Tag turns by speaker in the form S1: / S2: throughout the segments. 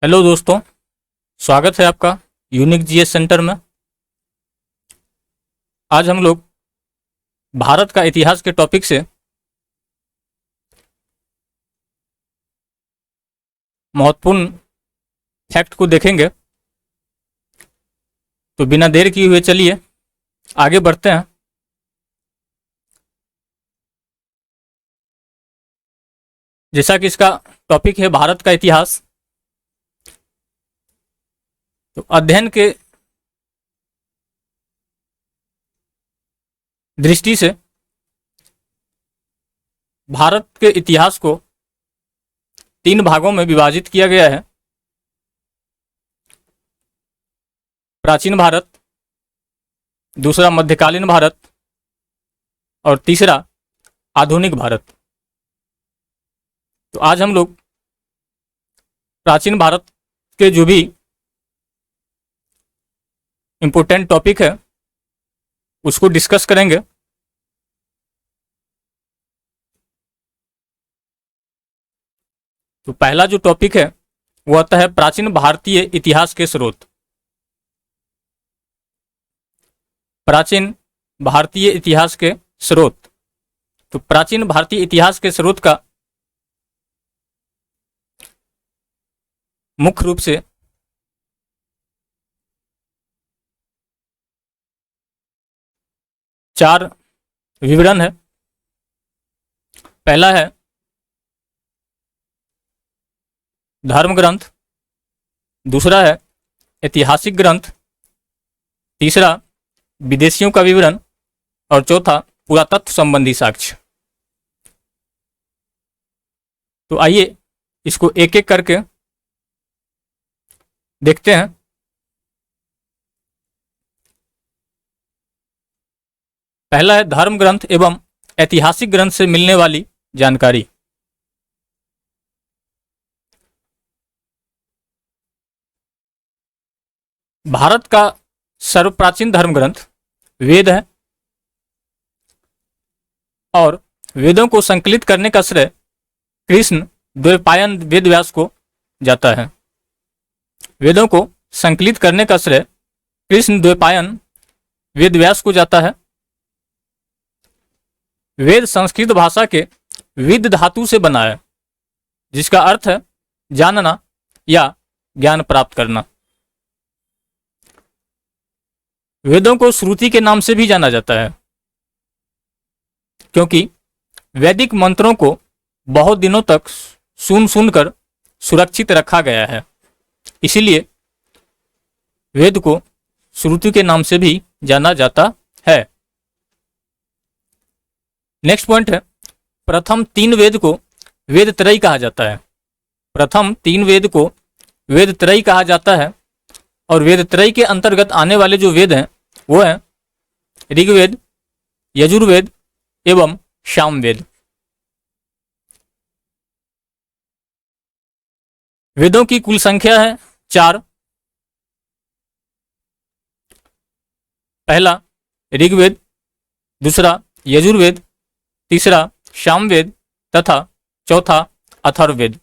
S1: Hello दोस्तों, स्वागत है आपका यूनिक जीएस सेंटर में। आज हम लोग भारत का इतिहास के टॉपिक से महत्वपूर्ण फैक्ट को देखेंगे। तो बिना देर किए हुए चलिए आगे बढ़ते हैं। जैसा कि इसका टॉपिक है भारत का इतिहास, तो अध्ययन के दृष्टि से भारत के इतिहास को 3 भागों में विभाजित किया गया है। प्राचीन भारत, दूसरा मध्यकालीन भारत और तीसरा आधुनिक भारत। तो आज हम लोग प्राचीन भारत के जो भी इम्पोर्टेंट टॉपिक है उसको डिस्कस करेंगे। तो पहला जो टॉपिक है वो आता है प्राचीन भारतीय इतिहास के स्रोत। प्राचीन भारतीय इतिहास के स्रोत। तो प्राचीन भारतीय इतिहास के स्रोत का मुख्य रूप से 4 विवरण है। पहला है धर्म ग्रंथ, दूसरा है ऐतिहासिक ग्रंथ, तीसरा विदेशियों का विवरण और चौथा पुरातत्व संबंधी साक्ष्य। तो आइए इसको एक एक करके देखते हैं। पहला है धर्म ग्रंथ एवं ऐतिहासिक ग्रंथ से मिलने वाली जानकारी। भारत का सर्वप्राचीन धर्म ग्रंथ वेद है और वेदों को संकलित करने का श्रेय कृष्ण द्वैपायन वेद व्यास को जाता है। वेदों को संकलित करने का श्रेय कृष्ण द्वैपायन वेद व्यास को जाता है। वेद संस्कृत भाषा के विद धातु से बना है, जिसका अर्थ है जानना या ज्ञान प्राप्त करना। वेदों को श्रुति के नाम से भी जाना जाता है, क्योंकि वैदिक मंत्रों को बहुत दिनों तक सुनकर सुरक्षित रखा गया है। इसीलिए वेद को श्रुति के नाम से भी जाना जाता है। नेक्स्ट पॉइंट है प्रथम 3 वेद को वेद त्रयी कहा जाता है। प्रथम 3 वेद को वेद त्रयी कहा जाता है और वेद त्रयी के अंतर्गत आने वाले जो वेद हैं वो हैं ऋग्वेद, यजुर्वेद एवं सामवेद। वेदों की कुल संख्या है 4। पहला ऋग्वेद, दूसरा यजुर्वेद, तीसरा सामवेद तथा चौथा अथर्ववेद।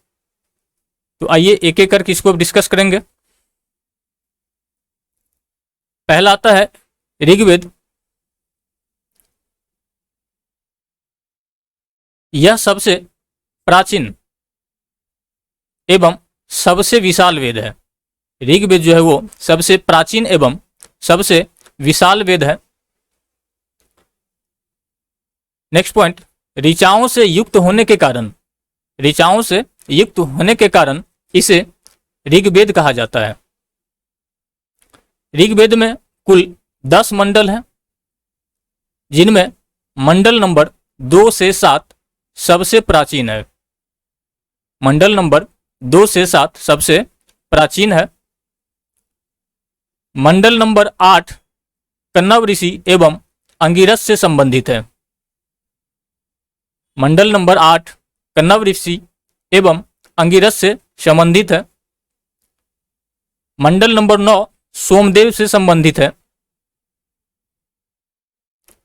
S1: तो आइए एक एक करके इसको डिस्कस करेंगे। पहला आता है ऋग्वेद। यह सबसे प्राचीन एवं सबसे विशाल वेद है। ऋग्वेद जो है वो सबसे प्राचीन एवं सबसे विशाल वेद है। नेक्स्ट पॉइंट, ऋचाओं से युक्त होने के कारण इसे ऋग्वेद कहा जाता है। ऋग्वेद में कुल 10 मंडल हैं, जिनमें मंडल नंबर 2 से 7 सबसे प्राचीन है। मंडल नंबर 2 से 7 सबसे प्राचीन है। मंडल नंबर 8 कण्व ऋषि एवं अंगिरस से संबंधित है। मंडल नंबर 8 कण्व ऋषि एवं अंगिरस से संबंधित है। मंडल नंबर 9 सोमदेव से संबंधित है।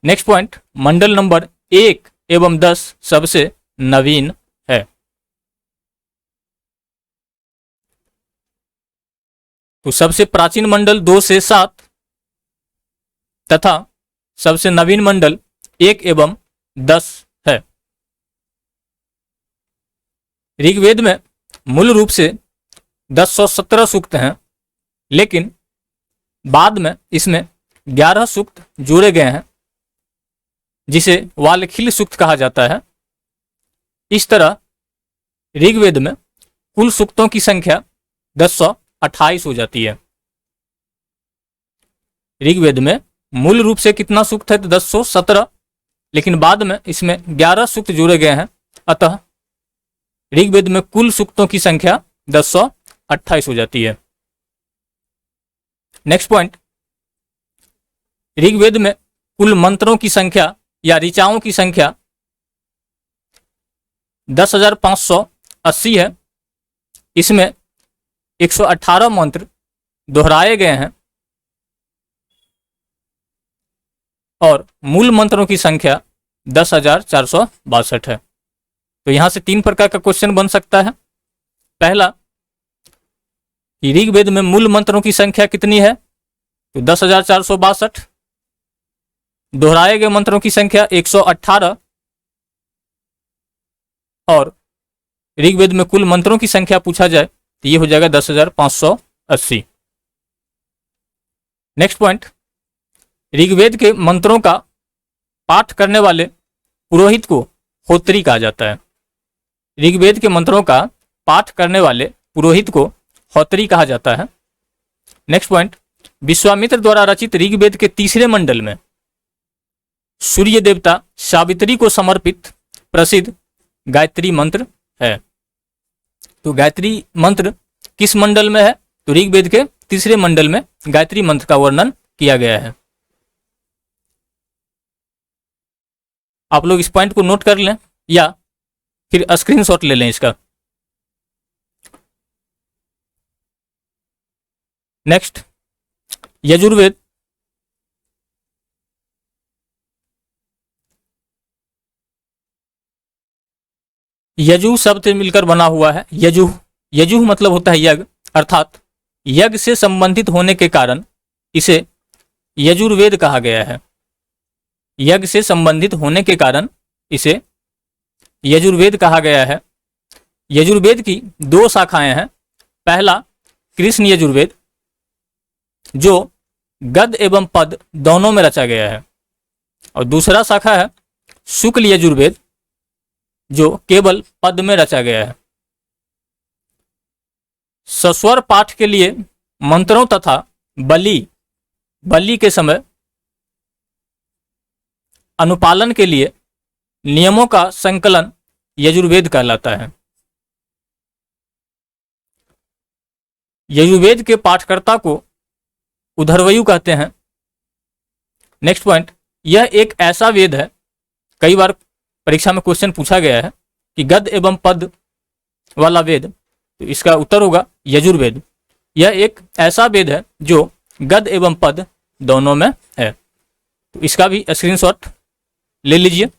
S1: नेक्स्ट पॉइंट, मंडल नंबर 1 एवं 10 सबसे नवीन है। तो सबसे प्राचीन मंडल 2 से 7 तथा सबसे नवीन मंडल 1 एवं 10 है। ऋग्वेद में मूल रूप से 1017 सूक्त हैं, लेकिन बाद में इसमें 11 सूक्त जोड़े गए हैं जिसे वाल्खील सूक्त कहा जाता है। इस तरह ऋग्वेद में कुल सूक्तों की संख्या 1028 हो जाती है। ऋग्वेद में मूल रूप से कितना सूक्त है? तो 1017, लेकिन बाद में इसमें 11 सूक्त जोड़े गए हैं, अतः ऋग्वेद में कुल सूक्तों की संख्या 1028 हो जाती है। नेक्स्ट पॉइंट, ऋग्वेद में कुल मंत्रों की संख्या या ऋचाओं की संख्या 10,580 है। इसमें 118 मंत्र दोहराए गए हैं और मूल मंत्रों की संख्या 10,462 है। तो यहां से 3 प्रकार का क्वेश्चन बन सकता है। पहला, कि ऋग्वेद में मूल मंत्रों की संख्या कितनी है? तो 10,462। दोहराए गए मंत्रों की संख्या 118 और ऋग्वेद में कुल मंत्रों की संख्या पूछा जाए तो ये हो जाएगा 10,580। नेक्स्ट पॉइंट, ऋग्वेद के मंत्रों का पाठ करने वाले पुरोहित को होत्री कहा जाता है। ऋग्वेद के मंत्रों का पाठ करने वाले पुरोहित को होत्री कहा जाता है। नेक्स्ट पॉइंट, विश्वामित्र द्वारा रचित ऋग्वेद के तीसरे मंडल में सूर्य देवता सावित्री को समर्पित प्रसिद्ध गायत्री मंत्र है। तो गायत्री मंत्र किस मंडल में है? तो ऋग्वेद के तीसरे मंडल में गायत्री मंत्र का वर्णन किया गया है। आप लोग इस पॉइंट को नोट कर लें या फिर स्क्रीनशॉट ले लें इसका। नेक्स्ट, यजुर्वेद यजु शब्द से मिलकर बना हुआ है। यजु मतलब होता है यज्ञ, अर्थात यज्ञ से संबंधित होने के कारण इसे यजुर्वेद कहा गया है। यज्ञ से संबंधित होने के कारण इसे यजुर्वेद कहा गया है। यजुर्वेद की 2 शाखाएं हैं। पहला कृष्ण यजुर्वेद, जो गद्य एवं पद दोनों में रचा गया है, और दूसरा शाखा है शुक्ल यजुर्वेद, जो केवल पद में रचा गया है। सस्वर पाठ के लिए मंत्रों तथा बलि के समय अनुपालन के लिए नियमों का संकलन यजुर्वेद कहलाता है। यजुर्वेद के पाठकर्ता को उधर्वयु कहते हैं। नेक्स्ट पॉइंट, यह एक ऐसा वेद है, कई बार परीक्षा में क्वेश्चन पूछा गया है कि गद्य एवं पद वाला वेद, तो इसका उत्तर होगा यजुर्वेद। यह एक ऐसा वेद है जो गद्य एवं पद दोनों में है। तो इसका भी स्क्रीनशॉट ले लीजिए।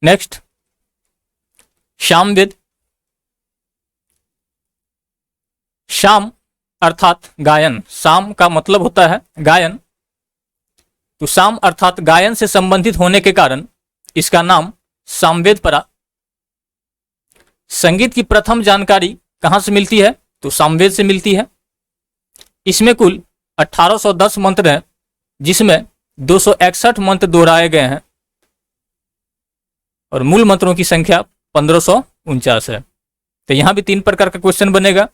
S1: नेक्स्ट, सामवेद। शाम अर्थात गायन, शाम का मतलब होता है गायन। तो शाम अर्थात गायन से संबंधित होने के कारण इसका नाम सामवेद पड़ा। संगीत की प्रथम जानकारी कहां से मिलती है? तो सामवेद से मिलती है। इसमें कुल 1810 मंत्र हैं, जिसमें 261 मंत्र दोहराए गए हैं और मूल मंत्रों की संख्या 1549 है। तो यहां भी 3 प्रकार का क्वेश्चन बनेगा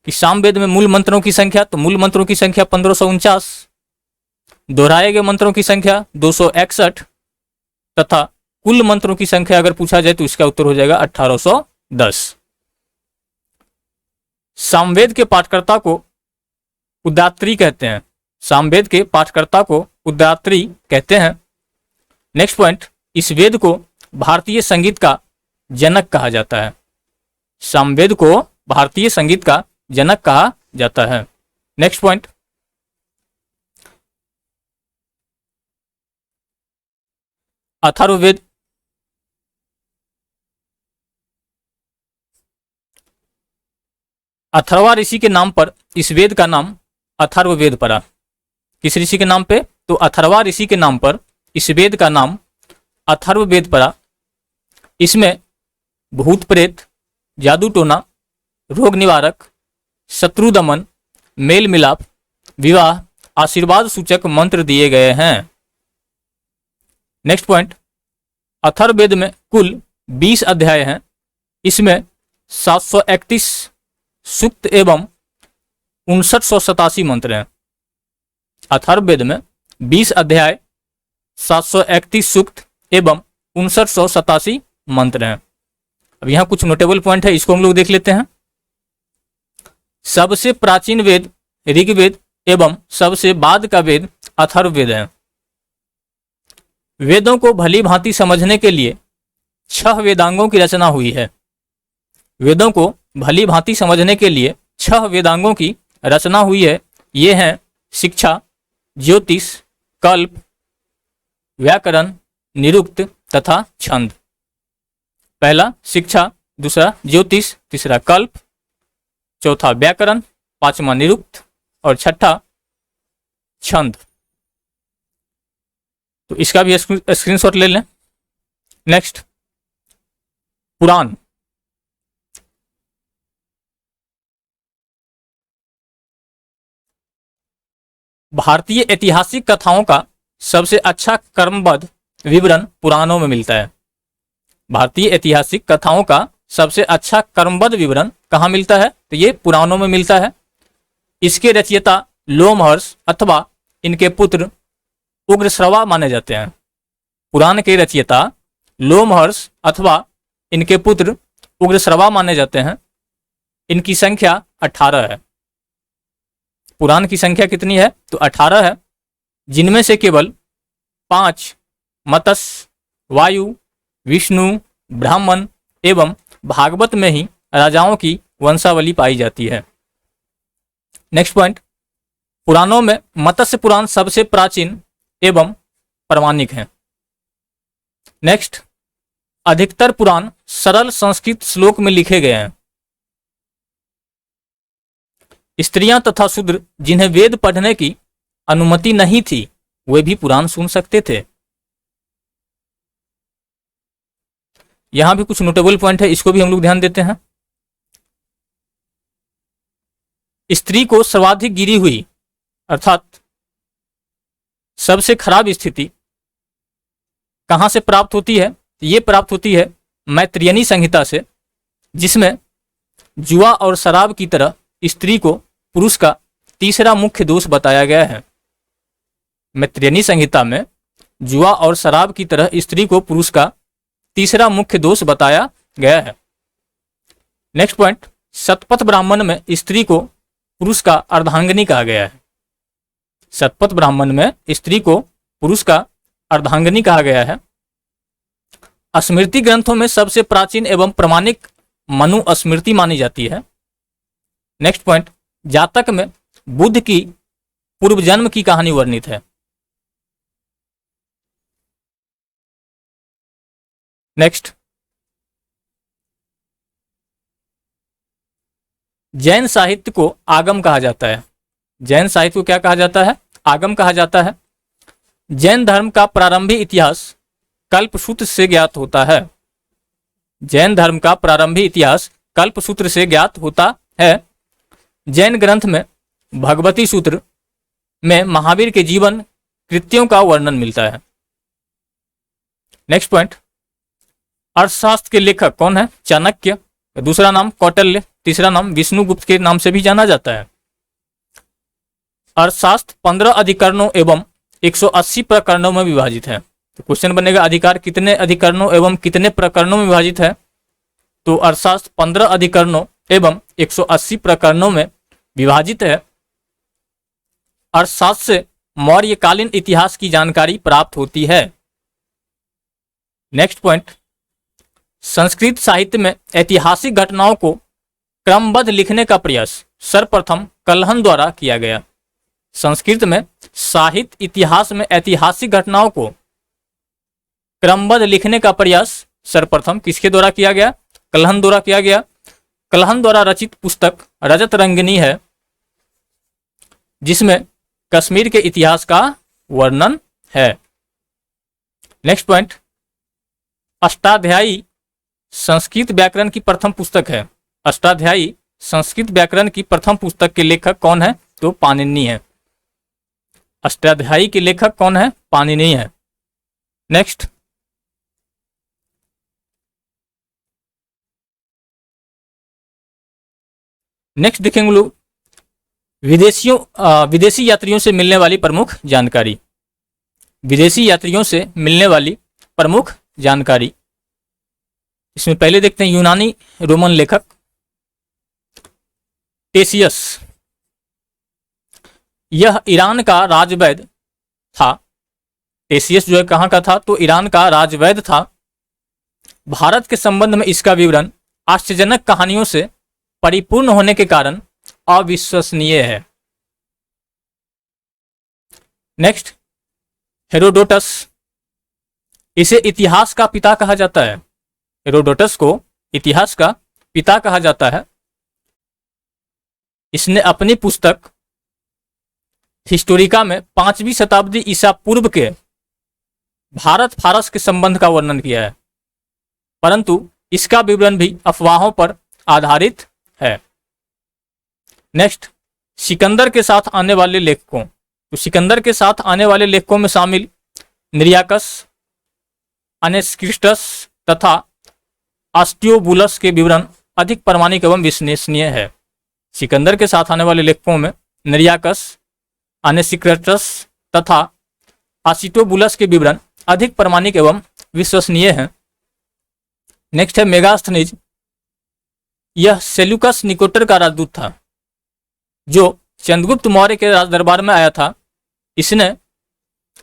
S1: कि सामवेद में मूल मंत्रों की संख्या, तो मूल मंत्रों की संख्या 1549, दोहराए गए मंत्रों की संख्या 261 तथा कुल मंत्रों की संख्या अगर पूछा जाए तो इसका उत्तर हो जाएगा 1810। सामवेद के पाठकर्ता को उदात्री कहते हैं। सामवेद के पाठकर्ता को उदात्री कहते हैं। नेक्स्ट पॉइंट, इस वेद को भारतीय संगीत का जनक कहा जाता है। सामवेद को भारतीय संगीत का जनक कहा जाता है। Next point, Atharvaveda. अथर्वा ऋषि के नाम पर इस वेद का नाम अथर्ववेद पड़ा। किस ऋषि के नाम पे? तो अथर्वा ऋषि के नाम पर इस वेद का नाम अथर्ववेद पड़ा। इसमें भूत प्रेत, जादू टोना, रोग निवारक, शत्रु दमन, मेल मिलाप, विवाह, आशीर्वाद सूचक मंत्र दिए गए हैं। नेक्स्ट पॉइंट, अथर्ववेद में कुल 20 अध्याय हैं। इसमें 731 सूक्त एवं 5987 मंत्र हैं। अथर्ववेद में 20 अध्याय, 731 सूक्त एवं 5987 मंत्र हैं। अब यहाँ कुछ नोटेबल पॉइंट है, इसको हम लोग देख लेते हैं। सबसे प्राचीन वेद ऋग्वेद एवं सबसे बाद का वेद अथर्ववेद है। वेदों को भली भांति समझने के लिए 6 वेदांगों की रचना हुई है। वेदों को भली भांति समझने के लिए 6 वेदांगों की रचना हुई है। ये हैं शिक्षा, ज्योतिष, कल्प, व्याकरण, निरुक्त तथा छंद। पहला शिक्षा, दूसरा ज्योतिष, तीसरा कल्प, चौथा व्याकरण, पांचवा निरुक्त और छठा छंद। तो इसका भी स्क्रीनशॉट ले लें। नेक्स्ट, पुराण। भारतीय ऐतिहासिक कथाओं का सबसे अच्छा क्रमबद्ध विवरण पुराणों में मिलता है। भारतीय ऐतिहासिक कथाओं का सबसे अच्छा क्रमबद्ध विवरण कहाँ मिलता है? तो ये पुराणों में मिलता है। इसके रचयिता लोमहर्ष अथवा इनके पुत्र उग्रश्रवा माने जाते हैं। पुराण के रचयिता लोमहर्ष अथवा इनके पुत्र उग्रश्रवा माने जाते हैं। इनकी संख्या 18 है। पुराण की संख्या कितनी है? तो 18 है, जिनमें से केवल 5 मत्स्य, वायु, विष्णु, ब्राह्मण एवं भागवत में ही राजाओं की वंशावली पाई जाती है। नेक्स्ट पॉइंट, पुराणों में मत्स्य पुराण सबसे प्राचीन एवं प्रामाणिक है। नेक्स्ट, अधिकतर पुराण सरल संस्कृत श्लोक में लिखे गए हैं। स्त्रियां तथा शूद्र जिन्हें वेद पढ़ने की अनुमति नहीं थी, वे भी पुराण सुन सकते थे। यहां भी कुछ नोटेबल पॉइंट है, इसको भी हम लोग ध्यान देते हैं। स्त्री को सर्वाधिक गिरी हुई अर्थात सबसे खराब स्थिति कहां से प्राप्त होती है? ये प्राप्त होती है मैत्रेयनी संहिता से, जिसमें जुआ और शराब की तरह स्त्री को पुरुष का तीसरा मुख्य दोष बताया गया है। मैत्रेयनी संहिता में जुआ और शराब की तरह स्त्री को पुरुष का तीसरा मुख्य दोष बताया गया है। नेक्स्ट पॉइंट, शतपथ ब्राह्मण में स्त्री को पुरुष का अर्धांगिनी कहा गया है। शतपथ ब्राह्मण में स्त्री को पुरुष का अर्धांगिनी कहा गया है। स्मृति ग्रंथों में सबसे प्राचीन एवं प्रामाणिक मनु स्मृति मानी जाती है। नेक्स्ट पॉइंट, जातक में बुद्ध की पूर्व जन्म की कहानी वर्णित है। नेक्स्ट, जैन साहित्य को आगम कहा जाता है। जैन साहित्य को क्या कहा जाता है? आगम कहा जाता है। जैन धर्म का प्रारंभिक इतिहास कल्पसूत्र से ज्ञात होता है। जैन धर्म का प्रारंभिक इतिहास कल्पसूत्र से ज्ञात होता है। जैन ग्रंथ में भगवती सूत्र में महावीर के जीवन कृत्यों का वर्णन मिलता है। नेक्स्ट पॉइंट, अर्थशास्त्र के लेखक कौन है? चाणक्य। दूसरा नाम कौटिल्य, तीसरा नाम विष्णुगुप्त के नाम से भी जाना जाता है। अर्थशास्त्र 15 अधिकरणों एवं 180 प्रकरणों में विभाजित है। तो क्वेश्चन बनेगा, अधिकार कितने अधिकरणों एवं कितने प्रकरणों में विभाजित है? तो अर्थशास्त्र 15 अधिकरणों एवं 180 प्रकरणों में विभाजित है। अर्थशास्त्र से मौर्यकालीन इतिहास की जानकारी प्राप्त होती है। नेक्स्ट पॉइंट, संस्कृत साहित्य में ऐतिहासिक घटनाओं को क्रमबद्ध लिखने का प्रयास सर्वप्रथम कल्हण द्वारा किया गया। संस्कृत में साहित्य इतिहास में ऐतिहासिक घटनाओं को क्रमबद्ध लिखने का प्रयास सर्वप्रथम किसके द्वारा किया गया? कल्हण द्वारा किया गया। कल्हण द्वारा रचित पुस्तक रजत रंगिनी है। जिसमें कश्मीर के इतिहास का वर्णन है। नेक्स्ट पॉइंट, अष्टाध्यायी संस्कृत व्याकरण की प्रथम पुस्तक है। अष्टाध्यायी संस्कृत व्याकरण की प्रथम पुस्तक के लेखक कौन है? तो पाणिनि है। अष्टाध्यायी के लेखक कौन है? पाणिनि है। नेक्स्ट, देखेंगे लोग विदेशी यात्रियों से मिलने वाली प्रमुख जानकारी। विदेशी यात्रियों से मिलने वाली प्रमुख जानकारी, इसमें पहले देखते हैं यूनानी रोमन लेखक टेसियस। यह ईरान का राजवैद्य था। टेसियस जो है कहाँ का था? तो ईरान का राजवैद्य था। भारत के संबंध में इसका विवरण आश्चर्यजनक कहानियों से परिपूर्ण होने के कारण अविश्वसनीय है। नेक्स्ट, हेरोडोटस, इसे इतिहास का पिता कहा जाता है। हेरोडोटस को इतिहास का पिता कहा जाता है। इसने अपनी पुस्तक हिस्टोरिका में 5वीं शताब्दी ईसा पूर्व के भारत फारस के संबंध का वर्णन किया है, परंतु इसका विवरण भी अफवाहों पर आधारित है। नेक्स्ट, सिकंदर के साथ आने वाले लेखकों। तो सिकंदर के साथ आने वाले लेखकों में शामिल निरियाकस, अनेस्क्रिस्टस तथा आस्टियोबुलस के विवरण अधिक प्रामाणिक एवं विश्वसनीय है। सिकंदर के साथ आने वाले लेखकों में निरियाकस, अनेस्क्रिस्टस तथा आस्टियोबुलस के विवरण अधिक प्रामाणिक एवं विश्वसनीय हैं। नेक्स्ट है मेगास्थनीज। यह सेल्यूकस निकोटर का राजदूत था जो चंद्रगुप्त मौर्य के राज दरबार में आया था। इसने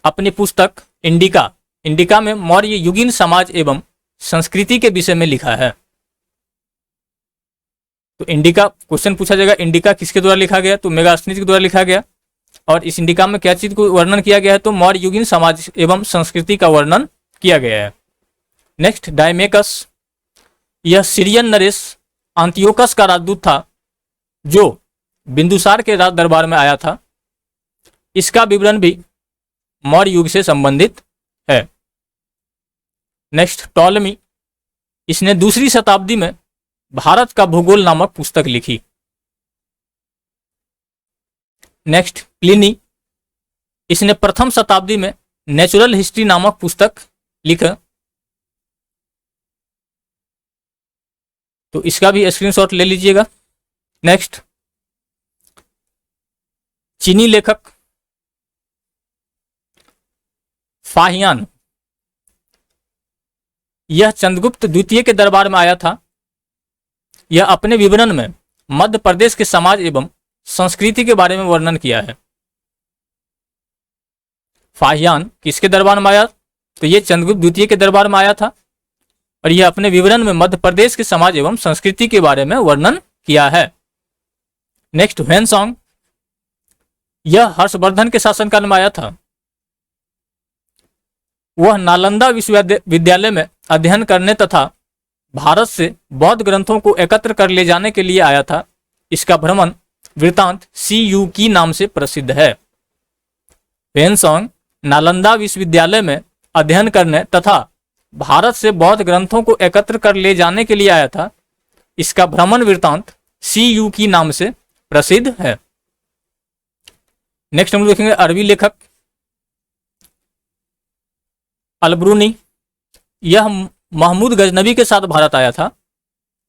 S1: अपनी पुस्तक इंडिका में मौर्य युगीन समाज एवं संस्कृति के विषय में लिखा है। तो इंडिका, क्वेश्चन पूछा जाएगा इंडिका किसके द्वारा लिखा गया? तो मेगास्थनीज के द्वारा लिखा गया। और इस इंडिका में क्या चीज को वर्णन किया गया है? तो मौर्य युगीन समाज एवं संस्कृति का वर्णन किया गया है। नेक्स्ट, डायमेकस। यह सीरियन नरेश अंतियोकस का राजदूत था जो बिंदुसार के राज दरबार में आया था। इसका विवरण भी मौर्य युग से संबंधित है। Next, Ptolemy. इसने 2री शताब्दी में भारत का भूगोल नामक पुस्तक लिखी। Next, Pliny. इसने प्रथम शताब्दी में नेचुरल हिस्ट्री नामक पुस्तक लिखा। तो इसका भी स्क्रीनशॉट ले लीजिएगा। नेक्स्ट, चीनी लेखक फाहियान। यह चंद्रगुप्त द्वितीय के दरबार में आया था। यह अपने विवरण में मध्य प्रदेश के समाज एवं संस्कृति के बारे में वर्णन किया है। फाहियान किसके दरबार में आया? तो यह चंद्रगुप्त द्वितीय के दरबार में आया था और यह अपने विवरण में मध्य प्रदेश के समाज एवं संस्कृति के बारे में वर्णन किया है। नेक्स्ट, ह्वेनसांग। यह हर्षवर्धन के शासनकाल में आया था। वह नालंदा विश्वविद्यालय में अध्ययन करने तथा भारत से बौद्ध ग्रंथों को एकत्र कर ले जाने के लिए आया था। इसका भ्रमण वृत्तांत CU की नाम से प्रसिद्ध है। ह्वेनसांग नालंदा विश्वविद्यालय में अध्ययन करने तथा भारत से बौद्ध ग्रंथों को एकत्र कर ले जाने के लिए आया था। इसका भ्रमण वृत्तांत CU की नाम से प्रसिद्ध है। नेक्स्ट हम देखेंगे अरबी लेखक अलबरूनी। यह महमूद गजनबी के साथ भारत आया था।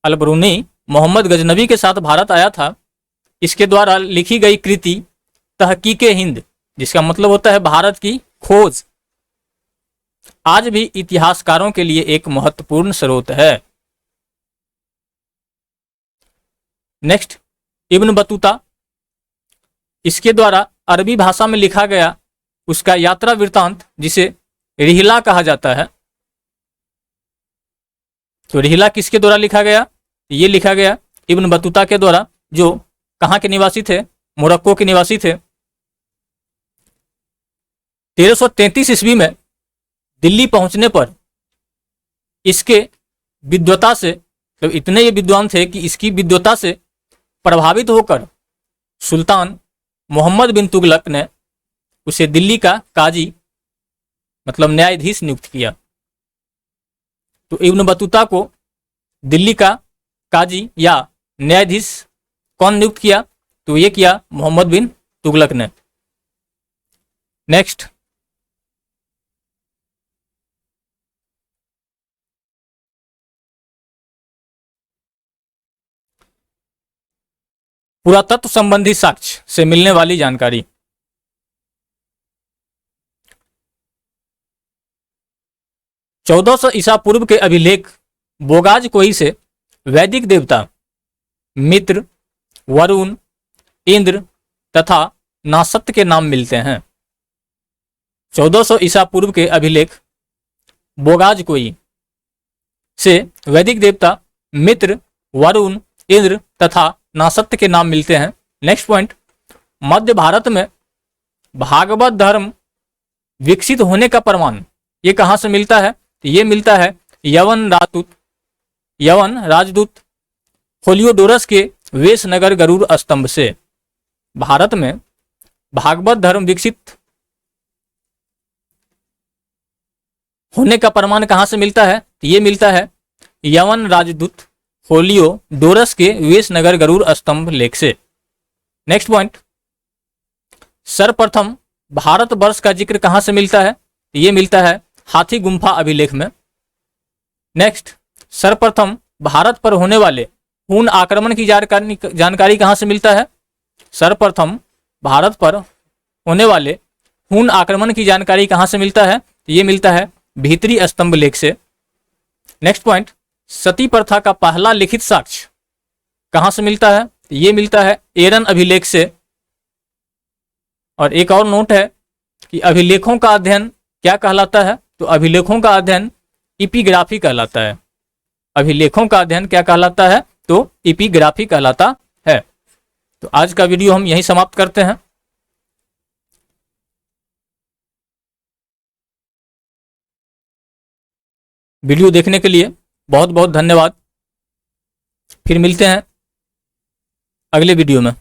S1: अलबरूनी मोहम्मद गजनबी के साथ भारत आया था। इसके द्वारा लिखी गई कृति तहकीके हिंद, जिसका मतलब होता है भारत की खोज, आज भी इतिहासकारों के लिए एक महत्वपूर्ण स्रोत है। Next, Ibn Battuta. इसके द्वारा अरबी भाषा में लिखा गया उसका यात्रा वृत्तांत, जिसे रिहला कहा जाता है। तो रिहला किसके द्वारा लिखा गया? ये लिखा गया इब्न बतूता के द्वारा, जो कहाँ के निवासी थे? मोरक्को के निवासी थे। 1333 ईस्वी में दिल्ली पहुंचने पर इसके विद्वता से, तो इतने ये विद्वान थे कि इसकी विद्वता से प्रभावित होकर सुल्तान मोहम्मद बिन तुगलक ने उसे दिल्ली का काजी मतलब न्यायाधीश नियुक्त किया। तो इब्न बतूता को दिल्ली का काजी या न्यायाधीश कौन नियुक्त किया? तो ये किया मोहम्मद बिन तुगलक ने। नेक्स्ट, पुरातत्व संबंधी साक्ष्य से मिलने वाली जानकारी। चौदह सौ ईसा पूर्व के अभिलेख बोगाज कोई से वैदिक देवता मित्र, वरुण, इंद्र तथा नासत्य के नाम मिलते हैं। 1400 ईसा पूर्व के अभिलेख बोगाज कोई से वैदिक देवता मित्र, वरुण, इंद्र तथा नासत्य के नाम मिलते हैं। नेक्स्ट पॉइंट, मध्य भारत में भागवत धर्म विकसित होने का प्रमाण ये कहां से मिलता है? तो ये मिलता है यवन राजदूत होलियोडोरस के वेशनगर गरुड़ स्तंभ से। भारत में भागवत धर्म विकसित होने का प्रमाण कहां से मिलता है? तो ये मिलता है यवन राजदूत होलियोडोरस के वेशनगर गरुड़ स्तंभ लेख से। नेक्स्ट पॉइंट, सर्वप्रथम भारतवर्ष का जिक्र कहां से मिलता है? ये मिलता है हाथी गुम्फा अभिलेख में। नेक्स्ट, सर्वप्रथम भारत पर होने वाले हुन आक्रमण की जानकारी कहां से मिलता है? सर्वप्रथम भारत पर होने वाले हुन आक्रमण की जानकारी कहां से मिलता है? ये मिलता है भीतरी स्तंभ लेख से। नेक्स्ट पॉइंट, सती प्रथा का पहला लिखित साक्ष्य कहां से मिलता है? ये मिलता है एरन अभिलेख से। और एक और नोट है कि अभिलेखों का अध्ययन क्या कहलाता है? तो अभिलेखों का अध्ययन इपिग्राफी कहलाता है। अभिलेखों का अध्ययन क्या कहलाता है? तो इपिग्राफी कहलाता है। तो आज का वीडियो हम यहीं समाप्त करते हैं। वीडियो देखने के लिए बहुत बहुत धन्यवाद। फिर मिलते हैं अगले वीडियो में।